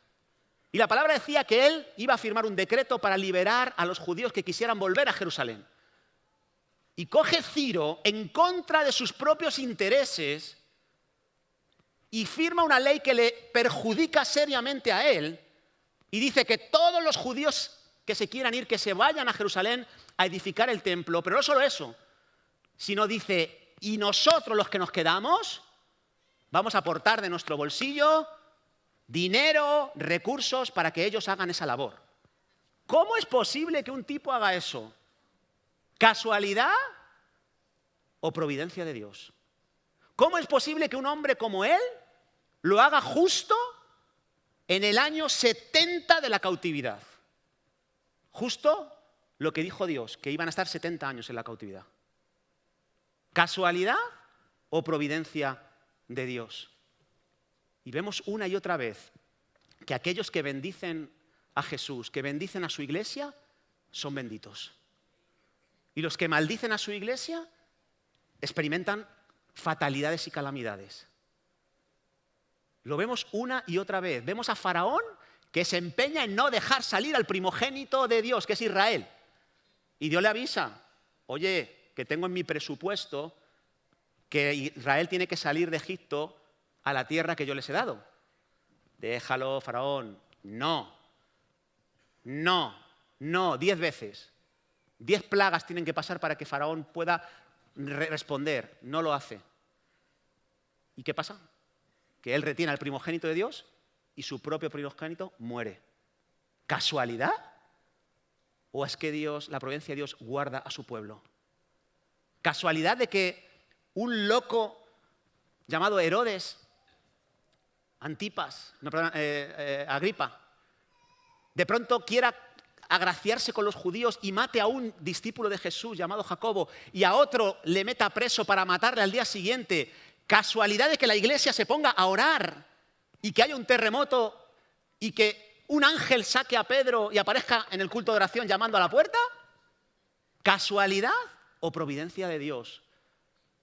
Y la palabra decía que él iba a firmar un decreto para liberar a los judíos que quisieran volver a Jerusalén. Y coge Ciro en contra de sus propios intereses y firma una ley que le perjudica seriamente a él y dice que todos los judíos que se quieran ir, que se vayan a Jerusalén a edificar el templo. Pero no solo eso, sino dice, y nosotros los que nos quedamos vamos a aportar de nuestro bolsillo dinero, recursos para que ellos hagan esa labor. ¿Cómo es posible que un tipo haga eso? ¿Casualidad o providencia de Dios? ¿Cómo es posible que un hombre como él lo haga justo en el año 70 de la cautividad? Justo lo que dijo Dios, que iban a estar 70 años en la cautividad. ¿Casualidad o providencia de Dios? Y vemos una y otra vez que aquellos que bendicen a Jesús, que bendicen a su iglesia, son benditos. Y los que maldicen a su iglesia experimentan fatalidades y calamidades. Lo vemos una y otra vez. Vemos a Faraón que se empeña en no dejar salir al primogénito de Dios, que es Israel. Y Dios le avisa, oye, que tengo en mi presupuesto que Israel tiene que salir de Egipto a la tierra que yo les he dado. Déjalo, Faraón. No, 10 veces. 10 plagas tienen que pasar para que Faraón pueda responder. No lo hace. ¿Y qué pasa? que él retiene al primogénito de Dios y su propio primogénito muere. ¿Casualidad? ¿O es que Dios, la providencia de Dios, guarda a su pueblo? ¿Casualidad de que un loco llamado Herodes, Agripa, de pronto quiera agraciarse con los judíos y mate a un discípulo de Jesús llamado Jacobo y a otro le meta preso para matarle al día siguiente? ¿Casualidad de que la iglesia se ponga a orar y que haya un terremoto y que un ángel saque a Pedro y aparezca en el culto de oración llamando a la puerta? ¿Casualidad o providencia de Dios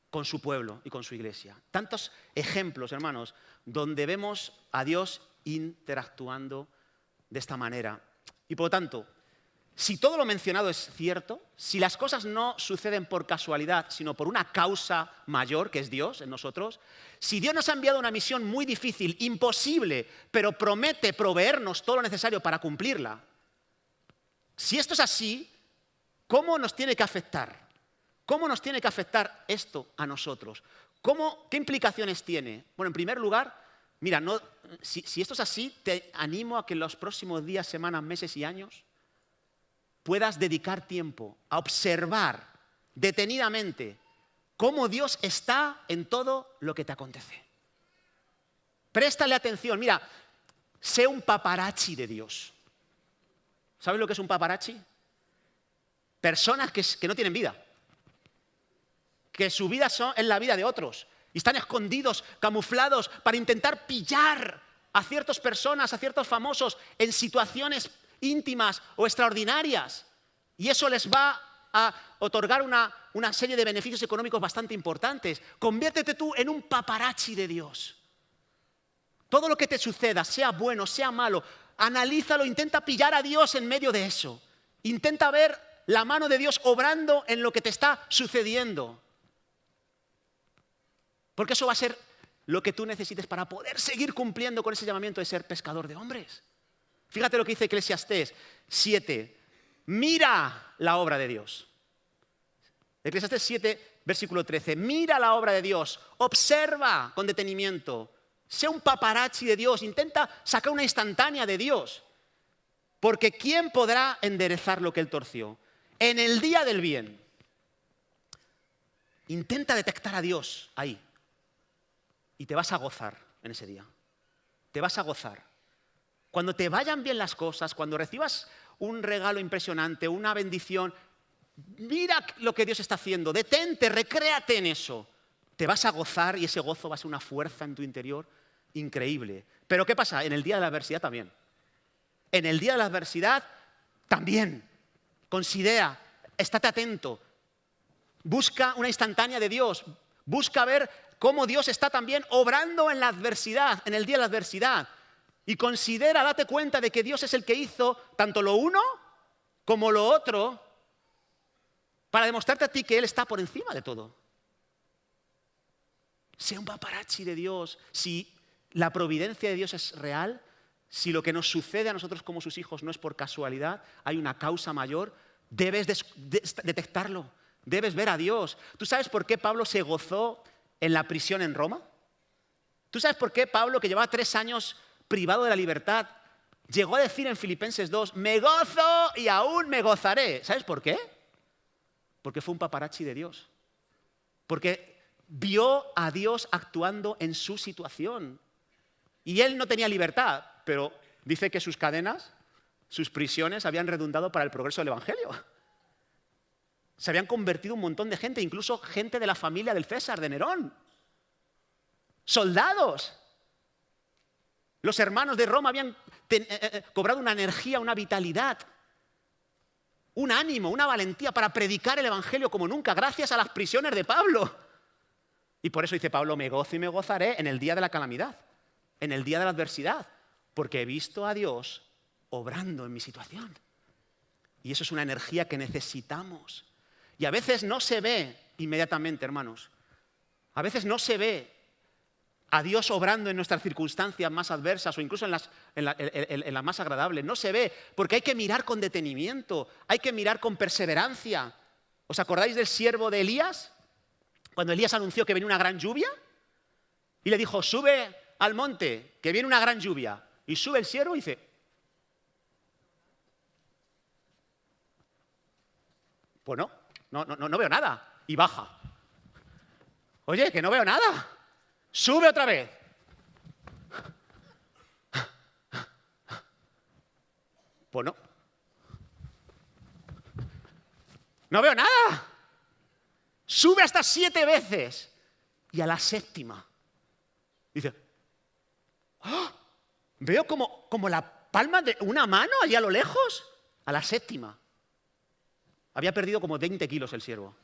con su pueblo y con su iglesia? Tantos ejemplos, hermanos, donde vemos a Dios interactuando de esta manera. Y por lo tanto, si todo lo mencionado es cierto, si las cosas no suceden por casualidad, sino por una causa mayor, que es Dios en nosotros, si Dios nos ha enviado una misión muy difícil, imposible, pero promete proveernos todo lo necesario para cumplirla, si esto es así, ¿cómo nos tiene que afectar? ¿Cómo nos tiene que afectar esto a nosotros? ¿Qué implicaciones tiene? Bueno, en primer lugar, mira, si esto es así, te animo a que en los próximos días, semanas, meses y años puedas dedicar tiempo a observar detenidamente cómo Dios está en todo lo que te acontece. Préstale atención, mira, sé un paparazzi de Dios. ¿Sabes lo que es un paparazzi? Personas que no tienen vida, que su vida es la vida de otros y están escondidos, camuflados para intentar pillar a ciertas personas, a ciertos famosos en situaciones íntimas o extraordinarias. Y eso les va a otorgar una serie de beneficios económicos bastante importantes. Conviértete tú en un paparazzi de Dios. Todo lo que te suceda, sea bueno, sea malo, analízalo, intenta pillar a Dios en medio de eso. Intenta ver la mano de Dios obrando en lo que te está sucediendo. Porque eso va a ser lo que tú necesites para poder seguir cumpliendo con ese llamamiento de ser pescador de hombres. Fíjate lo que dice Eclesiastés 7. Mira la obra de Dios. Eclesiastés 7, versículo 13. Mira la obra de Dios. Observa con detenimiento. Sea un paparazzi de Dios. Intenta sacar una instantánea de Dios. Porque ¿quién podrá enderezar lo que él torció? En el día del bien. Intenta detectar a Dios ahí. Y te vas a gozar en ese día. Te vas a gozar. Cuando te vayan bien las cosas, cuando recibas un regalo impresionante, una bendición, mira lo que Dios está haciendo, detente, recréate en eso. Te vas a gozar y ese gozo va a ser una fuerza en tu interior increíble. Pero ¿qué pasa? En el día de la adversidad también. En el día de la adversidad también. Considera, estate atento. Busca una instantánea de Dios. Busca ver cómo Dios está también obrando en la adversidad, en el día de la adversidad. Y considera, date cuenta de que Dios es el que hizo tanto lo uno como lo otro para demostrarte a ti que Él está por encima de todo. Sea un paparazzi de Dios. Si la providencia de Dios es real, si lo que nos sucede a nosotros como sus hijos no es por casualidad, hay una causa mayor, debes detectarlo. Debes ver a Dios. ¿Tú sabes por qué Pablo se gozó en la prisión en Roma? ¿Tú sabes por qué Pablo, que llevaba 3 años privado de la libertad, llegó a decir en Filipenses 2, me gozo y aún me gozaré? ¿Sabes por qué? Porque fue un paparazzi de Dios. Porque vio a Dios actuando en su situación. Y él no tenía libertad, pero dice que sus cadenas, sus prisiones habían redundado para el progreso del Evangelio. Se habían convertido un montón de gente, incluso gente de la familia del César, de Nerón. Soldados. Los hermanos de Roma habían cobrado una energía, una vitalidad, un ánimo, una valentía para predicar el Evangelio como nunca, gracias a las prisiones de Pablo. Y por eso dice Pablo, me gozo y me gozaré en el día de la calamidad, en el día de la adversidad, porque he visto a Dios obrando en mi situación. Y eso es una energía que necesitamos. Y a veces no se ve inmediatamente, hermanos. A veces no se ve a Dios obrando en nuestras circunstancias más adversas o incluso en las más agradables. No se ve, porque hay que mirar con detenimiento, hay que mirar con perseverancia. ¿Os acordáis del siervo de Elías? Cuando Elías anunció que venía una gran lluvia y le dijo, sube al monte, que viene una gran lluvia. Y sube el siervo y dice, pues no veo nada. Y baja. Oye, que no veo nada. Sube otra vez. Pues no veo nada. Sube hasta 7 veces. Y a la 7ª dice, ¡oh! Veo como la palma de una mano allá a lo lejos. A la 7ª. Había perdido como 20 kilos el siervo.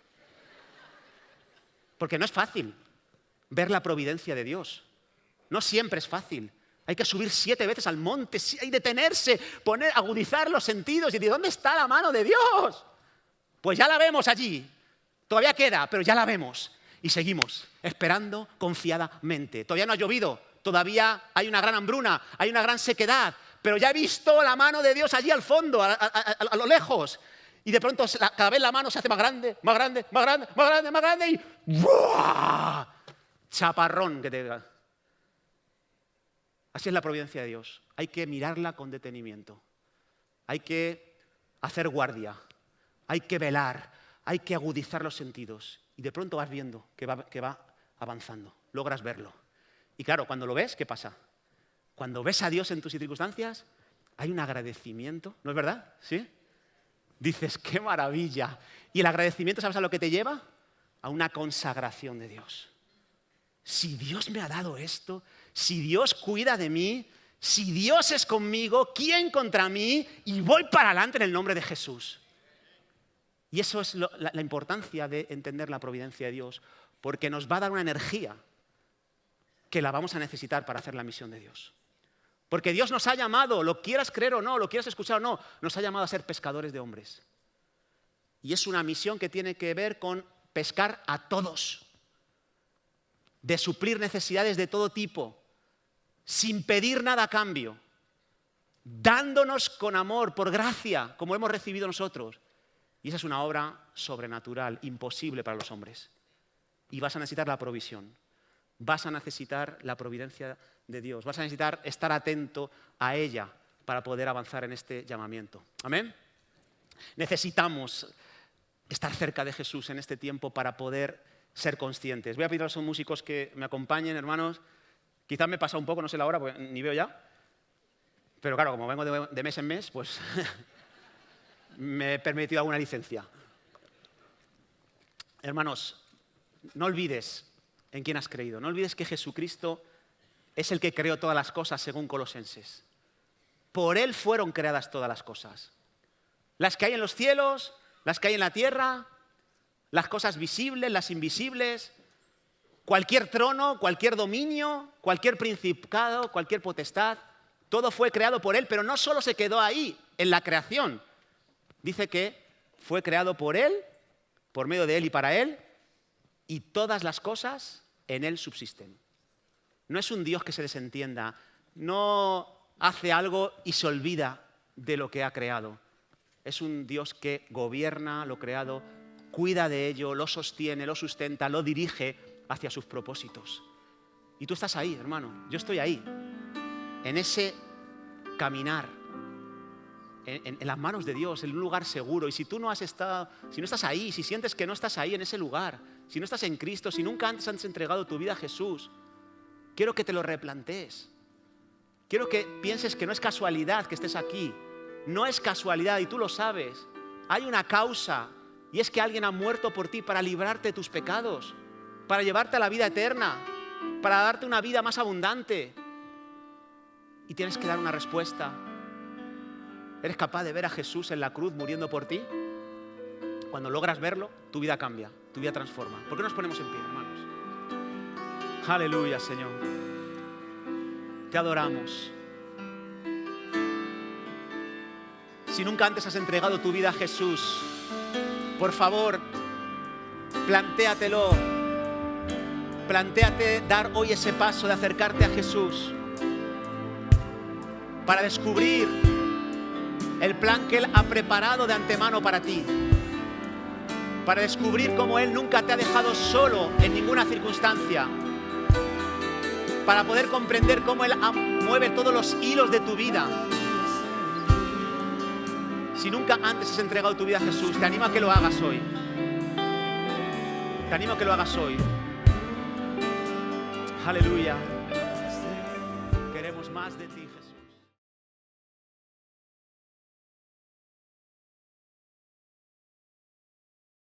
Porque no es fácil ver la providencia de Dios. No siempre es fácil. Hay que subir 7 veces al monte, hay que detenerse, agudizar los sentidos y decir, ¿dónde está la mano de Dios? Pues ya la vemos allí. Todavía queda, pero ya la vemos. Y seguimos esperando confiadamente. Todavía no ha llovido, todavía hay una gran hambruna, hay una gran sequedad, pero ya he visto la mano de Dios allí al fondo, a lo lejos. Y de pronto cada vez la mano se hace más grande, más grande, más grande, más grande, más grande y ¡buah! Chaparrón que te da. Así es la providencia de Dios. Hay que mirarla con detenimiento. Hay que hacer guardia. Hay que velar. Hay que agudizar los sentidos. Y de pronto vas viendo que va avanzando. Logras verlo. Y claro, cuando lo ves, ¿qué pasa? Cuando ves a Dios en tus circunstancias, hay un agradecimiento. ¿No es verdad? ¿Sí? Dices, ¡qué maravilla! Y el agradecimiento, ¿sabes a lo que te lleva? A una consagración de Dios. Si Dios me ha dado esto, si Dios cuida de mí, si Dios es conmigo, ¿quién contra mí? Y voy para adelante en el nombre de Jesús. Y eso es la importancia de entender la providencia de Dios, porque nos va a dar una energía que la vamos a necesitar para hacer la misión de Dios. Porque Dios nos ha llamado, lo quieras creer o no, lo quieras escuchar o no, nos ha llamado a ser pescadores de hombres. Y es una misión que tiene que ver con pescar a todos, de suplir necesidades de todo tipo, sin pedir nada a cambio, dándonos con amor, por gracia, como hemos recibido nosotros. Y esa es una obra sobrenatural, imposible para los hombres. Y vas a necesitar la provisión, vas a necesitar la providencia de Dios, vas a necesitar estar atento a ella para poder avanzar en este llamamiento. ¿Amén? Necesitamos estar cerca de Jesús en este tiempo para poder ser conscientes. Voy a pedir a los músicos que me acompañen, hermanos. Quizás me pasa un poco, no sé la hora, porque ni veo ya. Pero claro, como vengo de mes en mes, pues me he permitido alguna licencia. Hermanos, no olvides en quién has creído. No olvides que Jesucristo es el que creó todas las cosas, según Colosenses. Por Él fueron creadas todas las cosas. Las que hay en los cielos, las que hay en la tierra, las cosas visibles, las invisibles, cualquier trono, cualquier dominio, cualquier principado, cualquier potestad, todo fue creado por Él, pero no solo se quedó ahí, en la creación. Dice que fue creado por Él, por medio de Él y para Él, y todas las cosas en Él subsisten. No es un Dios que se desentienda, no hace algo y se olvida de lo que ha creado. Es un Dios que gobierna lo creado, cuida de ello, lo sostiene, lo sustenta, lo dirige hacia sus propósitos. Y tú estás ahí, hermano, yo estoy ahí, en ese caminar, en las manos de Dios, en un lugar seguro. Y si tú no has estado, si no estás ahí, si sientes que no estás ahí en ese lugar, si no estás en Cristo, si nunca antes has entregado tu vida a Jesús, quiero que te lo replantees. Quiero que pienses que no es casualidad que estés aquí. No es casualidad y tú lo sabes. Hay una causa y es que alguien ha muerto por ti para librarte de tus pecados, para llevarte a la vida eterna, para darte una vida más abundante. Y tienes que dar una respuesta. ¿Eres capaz de ver a Jesús en la cruz muriendo por ti? Cuando logras verlo, tu vida cambia, tu vida transforma. ¿Por qué nos ponemos en pie, hermanos? Aleluya, Señor. Te adoramos. Si nunca antes has entregado tu vida a Jesús, por favor, plantéatelo. Plantéate dar hoy ese paso de acercarte a Jesús para descubrir el plan que Él ha preparado de antemano para ti. Para descubrir cómo Él nunca te ha dejado solo en ninguna circunstancia. para poder comprender cómo Él mueve todos los hilos de tu vida. Si nunca antes has entregado tu vida a Jesús, te animo a que lo hagas hoy. Te animo a que lo hagas hoy. Aleluya. Queremos más de ti, Jesús.